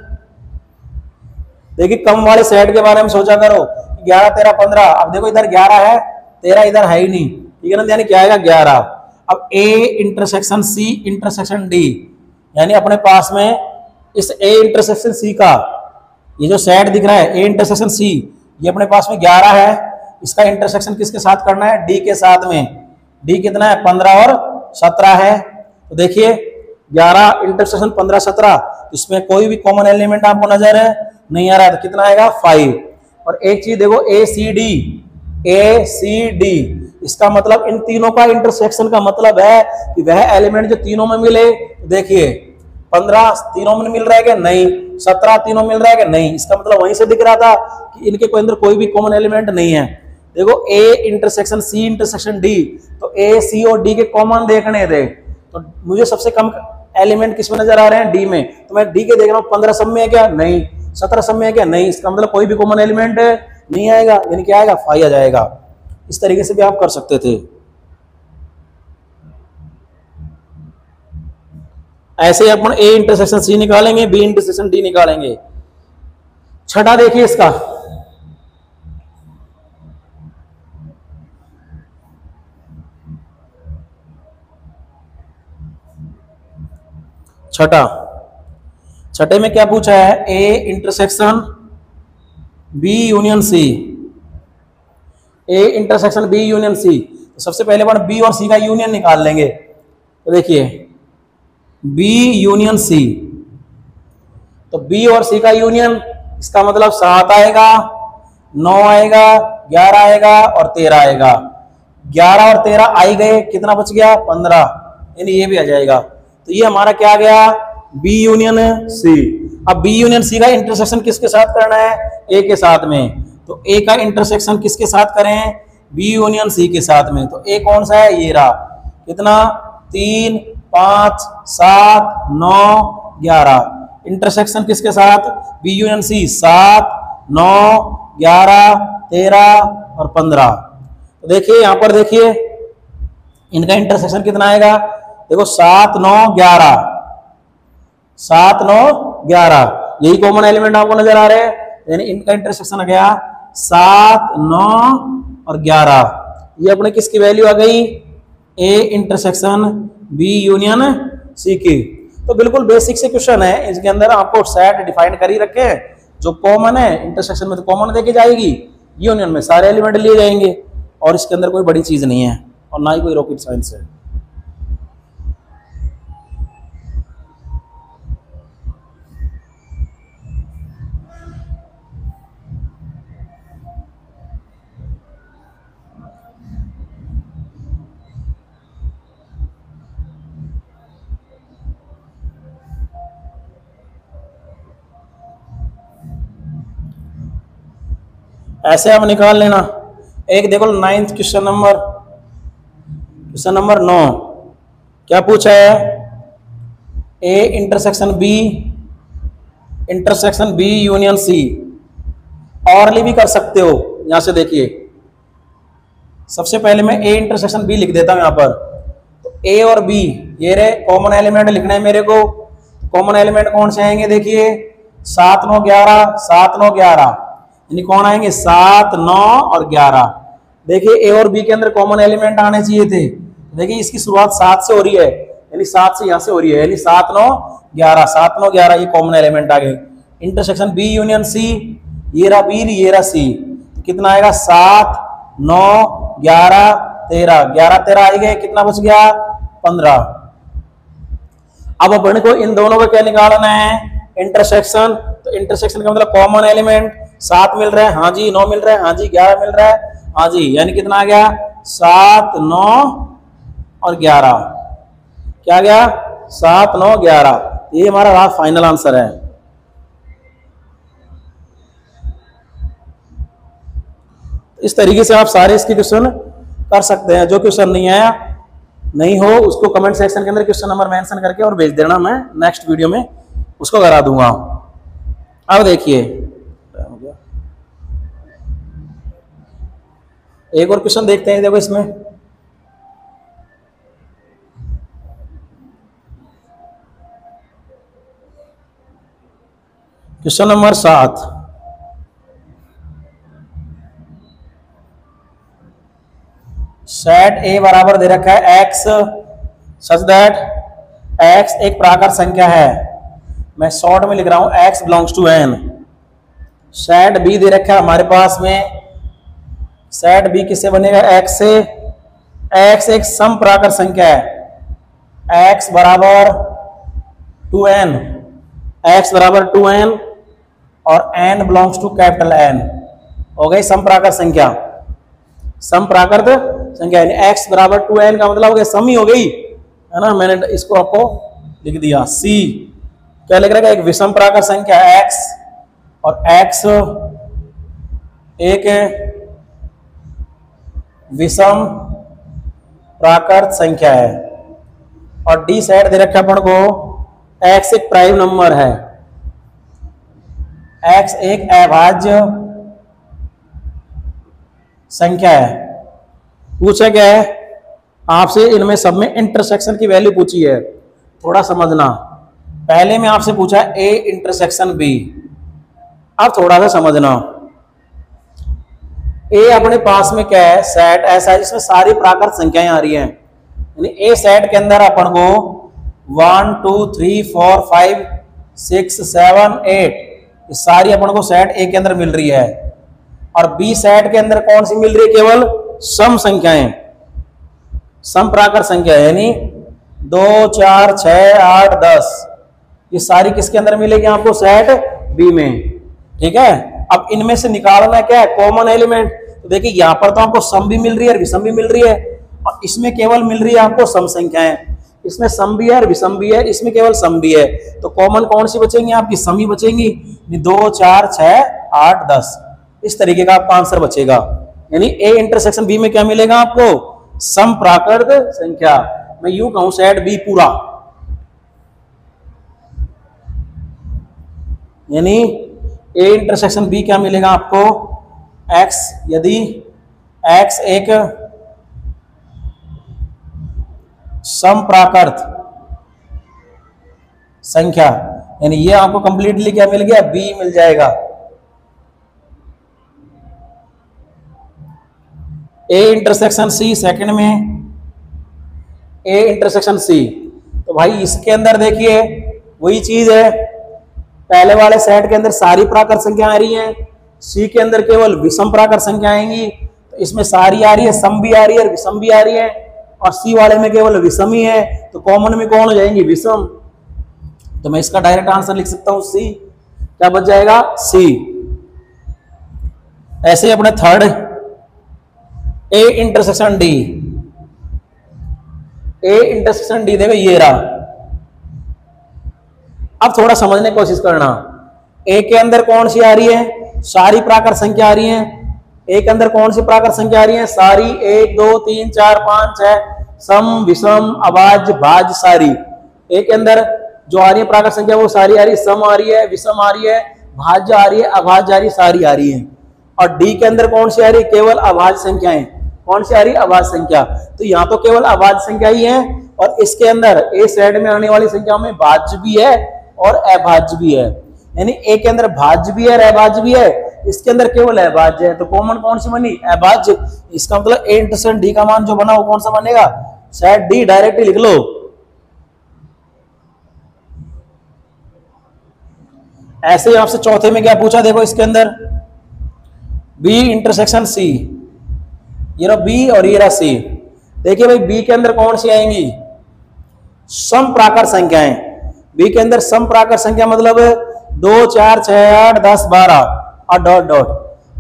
देखिए कम वाले सेट के बारे में सोचा करो, 11, 13, 15। अब देखो इधर 11 है, 13 इधर है ही नहीं, ठीक है ना, यानी क्या आएगा 11। अब A intersection C intersection D, यानी अपने पास में इस ए इंटरसेक्शन सी का ये जो सेट दिख रहा है ए इंटरसेक्शन सी, ये अपने पास में 11 है। इसका इंटरसेक्शन किसके साथ करना है? डी के साथ में। डी कितना है? 15 और 17 है। तो देखिए 11 इंटरसेक्शन 15, 17, इसमें कोई भी कॉमन एलिमेंट आपको नजर नहीं आ रहा है। तो कितना आएगा? 5। और एक चीज देखो ए सी डी, ए सी डी, इसका मतलब इन तीनों का इंटरसेक्शन का मतलब है कि वह एलिमेंट जो तीनों में मिले। देखिए 15 तीनों में मिल रहा है क्या? नहीं। 17 तीनों मिल रहा है क्या? नहीं। इसका मतलब वहीं से दिख रहा था कि इनके कोई अंदर कोई भी कॉमन एलिमेंट नहीं है। देखो A intersection C intersection D, तो ए सी और डी के कॉमन देखने थे। तो मुझे सबसे कम एलिमेंट किसमें नजर आ रहे हैं? डी में। तो मैं डी के देख रहा हूँ 15 सब में है क्या? नहीं। 17 सब में है क्या? नहीं। इसका मतलब कोई भी कॉमन एलिमेंट नहीं आएगा, यानी क्या आएगा? 5 आ जाएगा। इस तरीके से भी आप कर सकते थे। ऐसे ही अपन ए इंटरसेक्शन सी निकालेंगे, बी इंटरसेक्शन डी निकालेंगे। छठा देखिए इसका, छठे में क्या पूछा है? A intersection B union C, A intersection B union C. तो सबसे पहले अपन बी और सी का यूनियन निकाल लेंगे। तो देखिए बी यूनियन सी, तो बी और सी का यूनियन, इसका मतलब 7 आएगा, 9 आएगा, 11 आएगा और 13 आएगा। 11 और 13 आ ही गए, कितना बच गया? 15, यानी ये भी आ जाएगा। तो ये हमारा क्या आ गया? B union C. अब बी यूनियन सी का इंटरसेक्शन किसके साथ करना है? ए के साथ में। तो ए का इंटरसेक्शन किसके साथ करें? बी यूनियन सी के साथ में। तो ए कौन सा है? ये रहा। कितना? 3, 5, 7, 9, 11। इंटरसेक्शन किसके साथ? बी यूनियन सी। 7, 9, 11, 13 और 15। तो देखिए यहां पर देखिए इनका इंटरसेक्शन कितना आएगा? देखो 7, 9, 11, 7, 9, 11, यही कॉमन एलिमेंट आपको नजर आ रहे हैं। यानी इनका इंटरसेक्शन आ गया 7, 9 और 11। ये अपने किसकी वैल्यू आ गई? A intersection B union C की। तो बिल्कुल बेसिक से क्वेश्चन है, इसके अंदर आपको सेट डिफाइन कर ही रखे हैं। जो कॉमन है इंटरसेक्शन में तो कॉमन देखी जाएगी, यूनियन में सारे एलिमेंट लिए जाएंगे, और इसके अंदर कोई बड़ी चीज नहीं है और ना ही कोई रॉकेट साइंस है। ऐसे आप निकाल लेना। एक देखो 9th क्वेश्चन नंबर 9 क्या पूछा है, A intersection B union C. Orally भी कर सकते हो, यहां से देखिए सबसे पहले मैं ए इंटरसेक्शन बी लिख देता हूं यहां पर। तो ए और बी ये रहे कॉमन एलिमेंट लिखना है मेरे को। कॉमन एलिमेंट कौन से आएंगे देखिए 7 9 11, 7 9 11, यानी कौन आएंगे 7 9 और 11। देखिए ए और बी के अंदर कॉमन एलिमेंट आने चाहिए थे। देखिए इसकी शुरुआत 7 से हो रही है, यानी 7 से यहां से हो रही है, यानी 7 9 11, 7 9 11 ये कॉमन एलिमेंट आ गए। इंटरसेक्शन बी यूनियन सी, ये रहा बी ये रहा सी, तो कितना आएगा 7 9 11 13, 11 13 आ गए, कितना बच गया 15। अब अपन को इन दोनों का क्या निकालना है, इंटरसेक्शन। तो इंटरसेक्शन का मतलब कॉमन एलिमेंट 7 मिल रहा है, हाँ जी 9 मिल रहा है, हाँ जी 11 मिल रहा है, हाँ जी, यानी कितना आ गया 7 9 और 11, क्या गया 7 9 11। ये हमारा फाइनल आंसर है। इस तरीके से आप सारे इसके क्वेश्चन कर सकते हैं। जो क्वेश्चन नहीं हो उसको कमेंट सेक्शन के अंदर क्वेश्चन नंबर मेंशन करके और भेज देना, मैं नेक्स्ट वीडियो में उसको करा दूंगा। अब देखिए एक और क्वेश्चन देखते हैं। देखो इसमें क्वेश्चन नंबर 7, सेट ए बराबर दे रखा है x सच दैट x एक प्राकृत संख्या है। मैं शॉर्ट में लिख रहा हूं x belongs to n। Set b दे रखा है हमारे पास में, सेट b किससे बनेगा x से। x एक सम प्राकृत संख्या है, x बराबर 2n, x बराबर 2n और n belongs to capital N। हो गई सम प्राकृत संख्या, सम प्राकृत संख्या यानी x बराबर 2n का मतलब हो गया सम ही हो गई है ना। मैंने इसको आपको लिख दिया। c क्या लिख रहा है, एक विषम प्राकृत संख्या x और x एक विषम प्राकृत संख्या है और d सेट दे रखा अपन को x एक प्राइम नंबर है, x एक अभाज्य संख्या है। पूछा क्या है आपसे, इनमें सब में इंटरसेक्शन की वैल्यू पूछी है, थोड़ा समझना। पहले में आपसे पूछा ए इंटरसेक्शन बी, अब थोड़ा सा समझना। ए अपने पास में क्या है, सेट ऐसा है जिसमें सारी प्राकृत संख्याएं आ रही हैं, यानी ए सेट के अंदर अपन को 1 2 3 4 5 6 7 8 ये सारी अपन को सेट ए के अंदर मिल रही है। और बी सेट के अंदर कौन सी मिल रही है, केवल सम संख्याएं, सम प्राकृत संख्या यानी 2 4 6 8 10 ये सारी किसके अंदर मिलेगी आपको, सेट बी में। ठीक है, अब इनमें से निकालना क्या है, कॉमन एलिमेंट। तो देखिए यहां पर तो आपको सम भी मिल रही है, विषम भी मिल रही है, और इसमें केवल मिल रही है आपको सम संख्याएं। इसमें सम भी है और विषम भी है, इसमें केवल सम भी है। तो कॉमन कौन सी बचेंगी आपकी, सम ही बचेंगी। 2 4 6 8 10 इस तरीके का आपका आंसर बचेगा। यानी ए इंटरसेक्शन बी में क्या मिलेगा आपको, सम प्राकृत संख्या। मैं यूं कहूं सेट बी पूरा, यानी ए इंटरसेक्शन बी क्या मिलेगा आपको, x यदि x एक सम प्राकृत संख्या, यानी ये आपको कंप्लीटली क्या मिल गया, बी मिल जाएगा। ए इंटरसेक्शन सी सेकंड में, ए इंटरसेक्शन सी, तो भाई इसके अंदर देखिए वही चीज है, पहले वाले सेट के अंदर सारी प्राकृत संख्या आ रही हैं, सी के अंदर केवल विषम प्राकृत संख्या आएंगी। तो इसमें सारी आ रही है, सम भी आ रही है, विषम भी आ रही है, और सी वाले में केवल विषम ही है, तो कॉमन में कौन हो जाएंगी, विषम। तो मैं इसका डायरेक्ट आंसर लिख सकता हूं सी, क्या बच जाएगा, सी। ऐसे अपने third, A intersection D, A intersection D देखो ये रहा। अब थोड़ा समझने की कोशिश करना, ए के अंदर कौन सी आ रही है, सारी प्राकृत संख्या आ रही है, ए के अंदर कौन सी प्राकृत संख्या आ रही है? सारी 1 2 3 4 5 6 सम विषम अभाज्य भाज्य सारी। ए के अंदर जो आ रही है प्राकृत संख्या वो सारी आ रही है, सम आ रही है, विषम आ रही है, भाज्य आ रही है, अभाज्य आ रही है, सारी आ रही है। और डी के अंदर कौन सी आ रही है? केवल अभाज्य संख्याएं। कौन सी आ रही है? अभाज्य संख्या। तो यहाँ तो केवल अभाज्य संख्या ही है और इसके अंदर ए सेट में आने वाली संख्या में भाज्य भी है और अभाज्य भी है, यानी ए के अंदर भाज्य भी है और अभाज्य भी है, इसके अंदर केवल अभाज्य है। तो कॉमन कौन सी बनी? अभाज्य। इसका मतलब ए इंटरसेक्शन डी का मान जो बना वो कौन सा बनेगा? Set D. डायरेक्टली लिख लो। ऐसे ही आपसे चौथे में क्या पूछा, देखो इसके अंदर बी इंटरसेक्शन सी, ये रहा बी और ये रहा सी। देखिए भाई बी के अंदर कौन सी आएंगी? सम प्राकृत संख्याएं। बी के अंदर सम प्राकृत संख्या मतलब 2 4 6 8 10 12 और डॉट डॉट।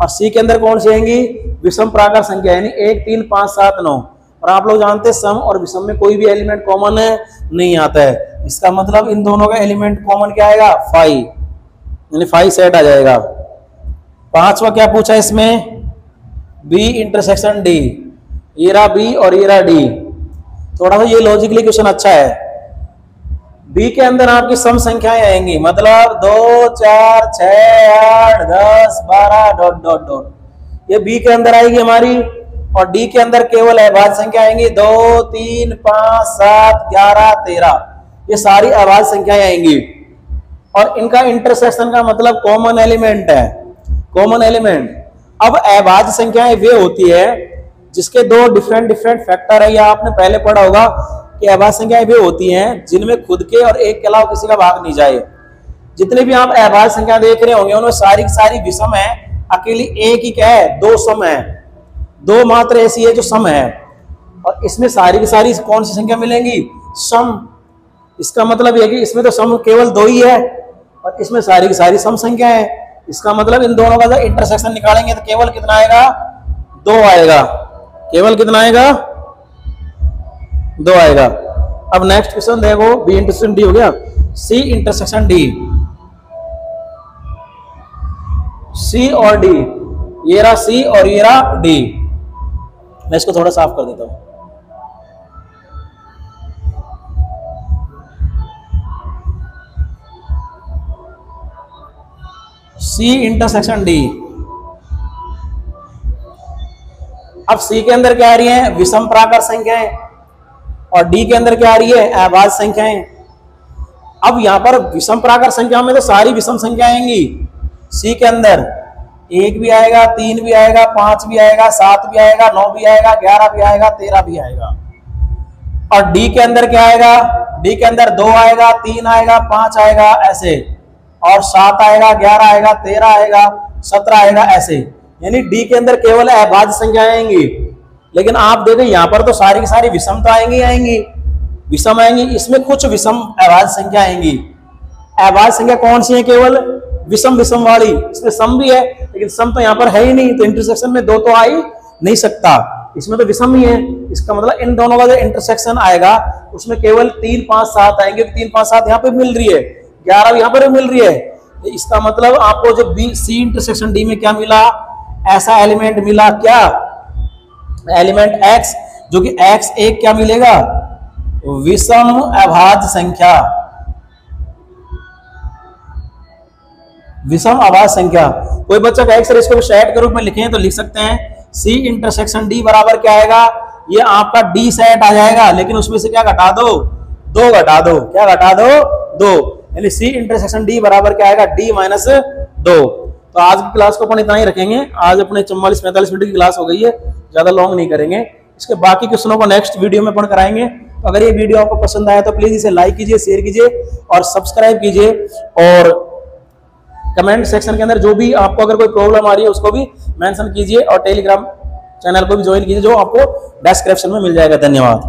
और सी के अंदर कौन सी आएंगी? विषम प्राकृत संख्या, यानी 1 3 5 7 9। और आप लोग जानते हैं सम और विषम में कोई भी एलिमेंट कॉमन नहीं आता है। इसका मतलब इन दोनों का एलिमेंट कॉमन क्या आएगा? 5, यानी 5 सेट आ जाएगा। पांचवा क्या पूछा इसमें? B intersection D. ये रहा बी और ये रहा डी। थोड़ा सा ये लॉजिकली क्वेश्चन अच्छा है। बी के अंदर आपकी सम संख्याएं आएंगी, मतलब 2 4 6 8 10 12 डॉट डॉट डॉट, ये बी के अंदर आएगी हमारी। और डी के अंदर केवल अभाज्य संख्या आएंगी, 2 3 5 7 11 13, ये सारी अभाज्य संख्याएं आएंगी। और इनका इंटरसेक्शन का मतलब कॉमन एलिमेंट है, कॉमन एलिमेंट। अब अभाज्य संख्याएं वे होती है जिसके दो डिफरेंट फैक्टर है, या आपने पहले पढ़ा होगा कि अभाज्य संख्याएं वे होती हैं जिनमें खुद के और एक के अलावा किसी का भाग नहीं जाए। जितने भी आप अभाज्य संख्या देख रहे होंगे उनमें सारी की सारी विषम है, अकेली एक ही क्या है? 2 सम है, 2 मात्र ऐसी है जो सम है। और इसमें सारी की सारी कौन सी संख्या मिलेंगी? सम। इसका मतलब यह कि इसमें तो सम केवल 2 ही है और इसमें सारी की सारी सम संख्या है। इसका मतलब इन दोनों का जब इंटरसेक्शन निकालेंगे तो केवल कितना आएगा? 2 आएगा। केवल कितना आएगा? 2 आएगा। अब नेक्स्ट क्वेश्चन देखो, बी इंटरसेक्शन डी हो गया, सी इंटरसेक्शन डी। सी और डी, ये रहा सी और ये रहा डी। मैं इसको थोड़ा साफ कर देता हूं। C intersection D. अब सी के अंदर क्या आ रही है? विषम प्राकृत संख्याएं और डी के अंदर क्या आ रही है? अभाज्य संख्याएं। अब यहां पर विषम प्राकृत संख्या में तो सारी विषम संख्या आएंगी। सी के अंदर 1 भी आएगा, 3 भी आएगा, 5 भी आएगा, 7 भी आएगा, 9 भी आएगा, 11 भी आएगा, 13 भी आएगा। और डी के अंदर क्या आएगा? डी के अंदर 2 आएगा, 3 आएगा, 5 आएगा ऐसे, और 7 आएगा, 11 आएगा, 13 आएगा, 17 आएगा ऐसे। यानी डी के अंदर केवल अभाज्य संख्याएं आएंगी। लेकिन आप देखें यहाँ पर तो सारी की सारी विषम तो आएंगी, विषम आएंगी। इसमें कुछ विषम अभाज्य संख्या आएंगी। अभाज्य संख्या कौन सी है? केवल विषम वाली। इसमें सम भी है लेकिन सम तो यहाँ पर है ही नहीं, तो इंटरसेक्शन में 2 तो आ ही नहीं सकता, इसमें तो विषम ही है। इसका मतलब इन दोनों का जो इंटरसेक्शन आएगा उसमें केवल 3 5 7 आएंगे। 3 5 7 यहाँ पे मिल रही है, 11 यहाँ पर मिल रही है। इसका मतलब आपको जो बी सी इंटरसेक्शन डी में क्या मिला? ऐसा एलिमेंट मिला, क्या? एलिमेंट x, जो कि x एक क्या मिलेगा? विषम अभाज्य संख्या। विषम अभाज्य संख्या। कोई बच्चा कहे सर इसको सेट के रूप में लिखें तो लिख सकते हैं, सी इंटरसेक्शन डी बराबर क्या आएगा? ये आपका डी सेट आ जाएगा, लेकिन उसमें से क्या घटा दो? 2 घटा दो। क्या घटा दो? 2। यानी सी इंटरसेक्शन डी बराबर क्या आएगा? D minus 2। तो आज की क्लास को अपन इतना ही रखेंगे। आज अपने 44-45 मिनट की क्लास हो गई है, ज्यादा लॉन्ग नहीं करेंगे। इसके बाकी क्वेश्चनों को नेक्स्ट वीडियो में अपन कराएंगे। तो अगर ये वीडियो आपको पसंद आया तो प्लीज इसे लाइक कीजिए, शेयर कीजिए और सब्सक्राइब कीजिए। और कमेंट सेक्शन के अंदर जो भी आपको अगर कोई प्रॉब्लम आ रही है उसको भी मेंशन कीजिए और टेलीग्राम चैनल को भी ज्वाइन कीजिए, जो आपको डिस्क्रिप्शन में मिल जाएगा। धन्यवाद।